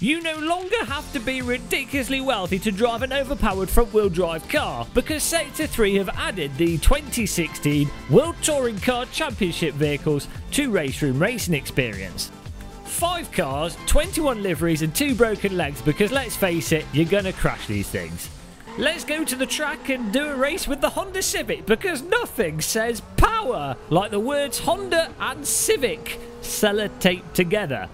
You no longer have to be ridiculously wealthy to drive an overpowered front-wheel drive car, because Sector 3 have added the 2016 World Touring Car Championship vehicles to RaceRoom Racing Experience. 5 cars, 21 liveries and 2 broken legs, because let's face it, you're gonna crash these things. Let's go to the track and do a race with the Honda Civic, because nothing says power like the words Honda and Civic sellotaped together.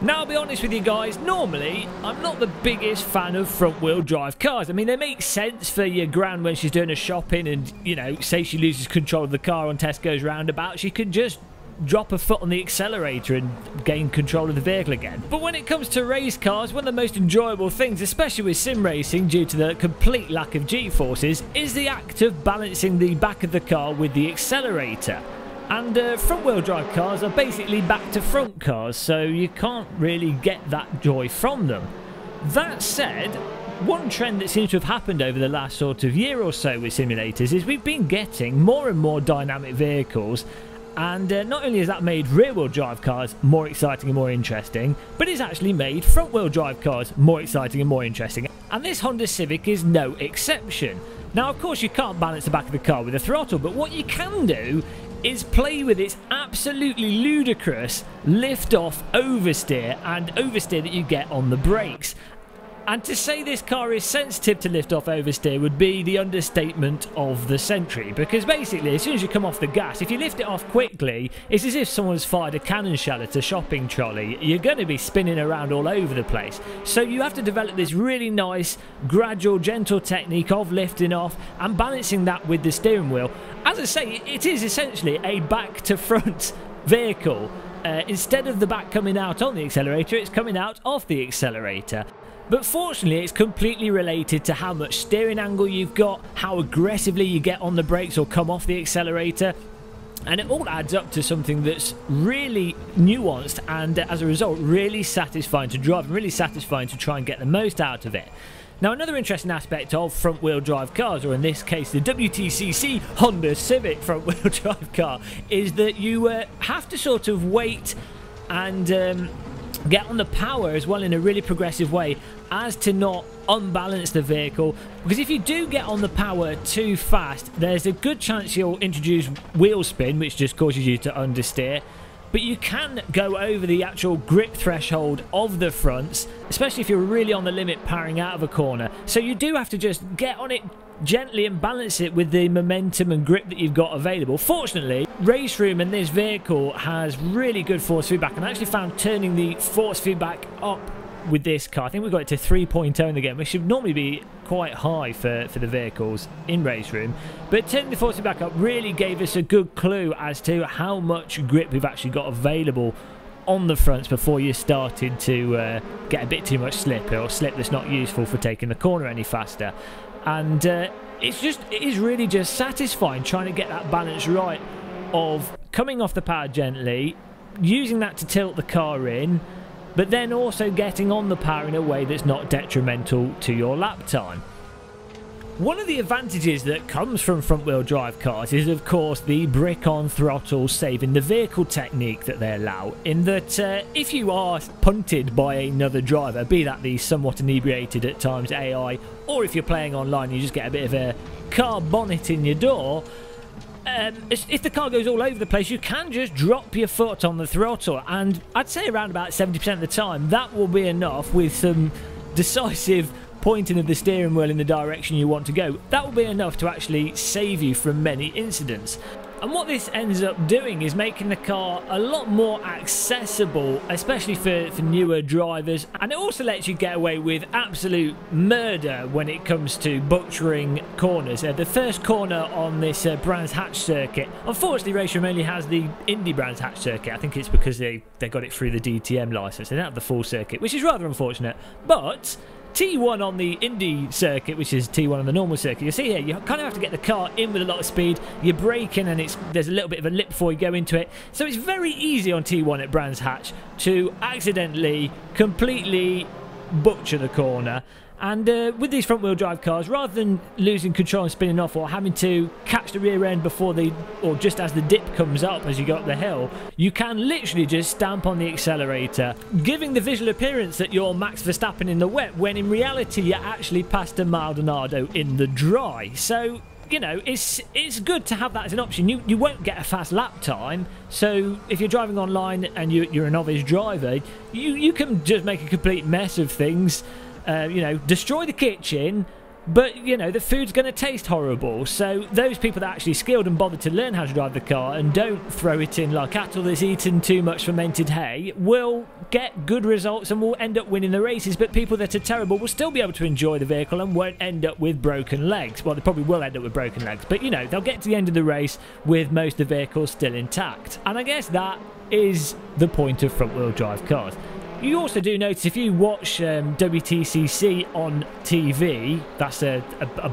Now, I'll be honest with you guys, normally I'm not the biggest fan of front-wheel drive cars. I mean, they make sense for your gran when she's doing her shopping and, you know, say she loses control of the car on Tesco's roundabout, she can just drop her foot on the accelerator and gain control of the vehicle again. But when it comes to race cars, one of the most enjoyable things, especially with sim racing due to the complete lack of G-forces, is the act of balancing the back of the car with the accelerator. And front-wheel drive cars are basically back-to-front cars, so you can't really get that joy from them. That said, one trend that seems to have happened over the last sort of year or so with simulators is we've been getting more and more dynamic vehicles, and not only has that made rear-wheel drive cars more exciting and more interesting, but it's actually made front-wheel drive cars more exciting and more interesting. And this Honda Civic is no exception. Now, of course, you can't balance the back of the car with a throttle, but what you can do is play with its absolutely ludicrous lift-off oversteer and oversteer that you get on the brakes. And to say this car is sensitive to lift-off oversteer would be the understatement of the century, because basically as soon as you come off the gas, if you lift it off quickly, it's as if someone's fired a cannon shell at a shopping trolley. You're going to be spinning around all over the place. So you have to develop this really nice, gradual, gentle technique of lifting off and balancing that with the steering wheel. As I say, it is essentially a back-to-front vehicle. Instead of the back coming out on the accelerator, it's coming out off the accelerator. But fortunately, it's completely related to how much steering angle you've got, how aggressively you get on the brakes or come off the accelerator, and it all adds up to something that's really nuanced and, as a result, really satisfying to drive and really satisfying to try and get the most out of it. Now, another interesting aspect of front-wheel drive cars, or in this case the Wtcc Honda Civic front-wheel drive car, is that you have to sort of wait and get on the power as well in a really progressive way as to not unbalance the vehicle, because if you do get on the power too fast, there's a good chance you'll introduce wheel spin, which just causes you to understeer. But you can go over the actual grip threshold of the fronts, especially if you're really on the limit powering out of a corner. So you do have to just get on it gently and balance it with the momentum and grip that you've got available. Fortunately, RaceRoom and this vehicle has really good force feedback, and I actually found turning the force feedback up with this car, I think we got it to 3.0 in the game, which should normally be quite high for the vehicles in RaceRoom, but turning the force feedback up really gave us a good clue as to how much grip we've actually got available on the fronts before you started to get a bit too much slip, or slip that's not useful for taking the corner any faster. And it is really just satisfying trying to get that balance right of coming off the power gently, using that to tilt the car in, but then also getting on the power in a way that's not detrimental to your lap time. One of the advantages that comes from front-wheel drive cars is, of course, the brick-on throttle saving the vehicle technique that they allow, in that if you are punted by another driver, be that the somewhat inebriated at times AI, or if you're playing online you just get a bit of a car bonnet in your door, if the car goes all over the place, you can just drop your foot on the throttle, and I'd say around about 70% of the time that will be enough, with some decisive pointing of the steering wheel in the direction you want to go. That will be enough to actually save you from many incidents. And what this ends up doing is making the car a lot more accessible, especially for newer drivers, and it also lets you get away with absolute murder when it comes to butchering corners. The first corner on this Brands Hatch circuit, unfortunately RaceRoom only has the Indy Brands Hatch circuit. I think it's because they got it through the DTM license. They don't have the full circuit, which is rather unfortunate, but T1 on the Indy circuit, which is T1 on the normal circuit, you see here, you kind of have to get the car in with a lot of speed, you're braking and there's a little bit of a lip before you go into it, so it's very easy on T1 at Brands Hatch to accidentally completely butcher the corner. And with these front-wheel drive cars, rather than losing control and spinning off, or having to catch the rear end before or just as the dip comes up as you go up the hill, you can literally just stamp on the accelerator, giving the visual appearance that you're Max Verstappen in the wet, when in reality you're actually Pastor Maldonado in the dry. So, you know, it's good to have that as an option. You won't get a fast lap time, so if you're driving online and you're a novice driver, you can just make a complete mess of things. You know, destroy the kitchen, but, you know, the food's going to taste horrible. So those people that are actually skilled and bother to learn how to drive the car and don't throw it in like cattle that's eaten too much fermented hay will get good results and will end up winning the races. But people that are terrible will still be able to enjoy the vehicle and won't end up with broken legs. Well, they probably will end up with broken legs, but, you know, they'll get to the end of the race with most of the vehicles still intact. And I guess that is the point of front-wheel drive cars. You also do notice, if you watch Wtcc on TV, that's a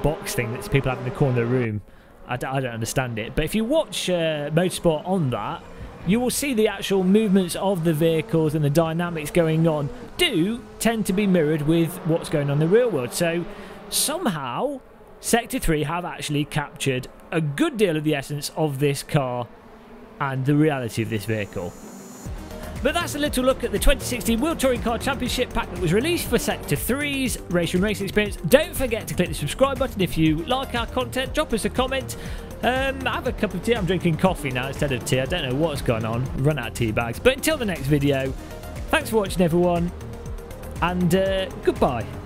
box thing that people have in the corner of the room. I don't understand it. But if you watch motorsport on that, you will see the actual movements of the vehicles and the dynamics going on do tend to be mirrored with what's going on in the real world. So somehow Sector 3 have actually captured a good deal of the essence of this car and the reality of this vehicle. But that's a little look at the 2016 World Touring Car Championship pack that was released for Sector 3's RaceRoom Racing Experience. Don't forget to click the subscribe button if you like our content. Drop us a comment. Have a cup of tea. I'm drinking coffee now instead of tea. I don't know what's going on. Run out of tea bags. But until the next video, thanks for watching, everyone, and goodbye.